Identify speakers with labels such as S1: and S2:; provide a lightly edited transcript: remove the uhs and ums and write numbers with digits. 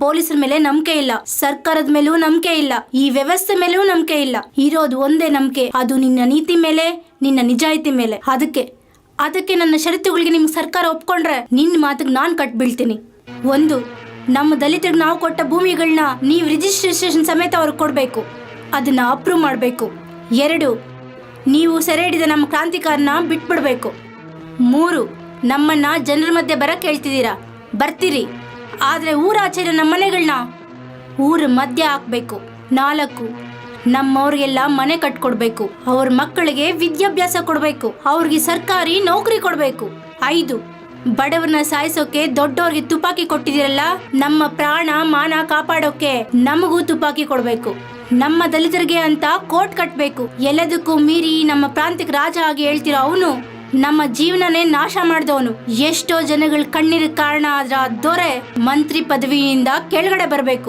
S1: ಪೊಲೀಸರ ಮೇಲೆ ನಂಬಿಕೆ ಇಲ್ಲ, ಸರ್ಕಾರದ ಮೇಲೂ ನಂಬಿಕೆ ಇಲ್ಲ, ಈ ವ್ಯವಸ್ಥೆ ಮೇಲೂ ನಂಬಿಕೆ ಇಲ್ಲ. ಇರೋದು ಒಂದೇ ನಂಬಿಕೆ, ಅದು ನಿನ್ನ ನೀತಿ ಮೇಲೆ, ನಿನ್ನ ನಿಜಾಯಿತಿ ಮೇಲೆ. ಅದಕ್ಕೆ ನನ್ನ ಷರತ್ತುಗಳಿಗೆ ನಿಮ್ಗೆ ಸರ್ಕಾರ ಒಪ್ಕೊಂಡ್ರೆ ನಿನ್ನ ಮಾತಿಗೆ ನಾನು ಕಟ್ಬೀಳ್ತೀನಿ. 1, ನಮ್ಮ ದಲಿತರಿಗೆ ನಾವು ಕೊಟ್ಟ ಭೂಮಿಗಳನ್ನ ನೀವು ರಿಜಿಸ್ಟ್ರೇಷನ್ ಸಮೇತ ಅವ್ರಿಗೆ ಕೊಡಬೇಕು, ಅದನ್ನ ಅಪ್ರೂವ್ ಮಾಡಬೇಕು. 2, ನೀವು ಸೆರೆ ಹಿಡಿದ ನಮ್ಮ ಕ್ರಾಂತಿಕಾರನ ಬಿಟ್ಬಿಡ್ಬೇಕು. 3, ನಮ್ಮನ್ನ ಜನರ ಮಧ್ಯೆ ಬರಕ್ಕೆ ಹೇಳ್ತಿದ್ದೀರಾ, ಬರ್ತೀರಿ, ಆದ್ರೆ ಊರಾಚೆರ ನಮ್ಮ ಮನೆಗಳನ್ನ ಊರ ಮಧ್ಯೆ ಹಾಕ್ಬೇಕು. 4, ನಮ್ಮವ್ರಿಗೆಲ್ಲ ಮನೆ ಕಟ್ಕೊಡ್ಬೇಕು, ಅವ್ರ ಮಕ್ಕಳಿಗೆ ವಿದ್ಯಾಭ್ಯಾಸ ಕೊಡ್ಬೇಕು, ಅವ್ರಿಗೆ ಸರ್ಕಾರಿ ನೌಕರಿ ಕೊಡ್ಬೇಕು. 5, ಬಡವರನ್ನ ಸಾಯಿಸೋಕೆ ದೊಡ್ಡವ್ರಿಗೆ ತುಪಾಕಿ ಕೊಟ್ಟಿದ್ದೀರಲ್ಲ, ನಮ್ಮ ಪ್ರಾಣ ಮಾನ ಕಾಪಾಡೋಕೆ ನಮಗೂ ತುಪಾಕಿ ಕೊಡ್ಬೇಕು. ನಮ್ಮ ದಲಿತರಿಗೆ ಅಂತ ಕೋರ್ಟ್ ಕಟ್ಬೇಕು. ಎಲ್ಲದಕ್ಕೂ ಮೀರಿ ನಮ್ಮ ಪ್ರಾಂತಿಕ ರಾಜ ಆಗಿ ಹೇಳ್ತಿರೋ ಅವನು ನಮ್ಮ ಜೀವನನೇ ನಾಶ ಮಾಡಿದವನು. ಎಷ್ಟೋ ಜನಗಳ ಕಣ್ಣೀರಿಗೆ ಕಾರಣ ಆದ್ರ ದೊರೆ ಮಂತ್ರಿ ಪದವಿಯಿಂದ ಕೆಳಗಡೆ ಬರಬೇಕು.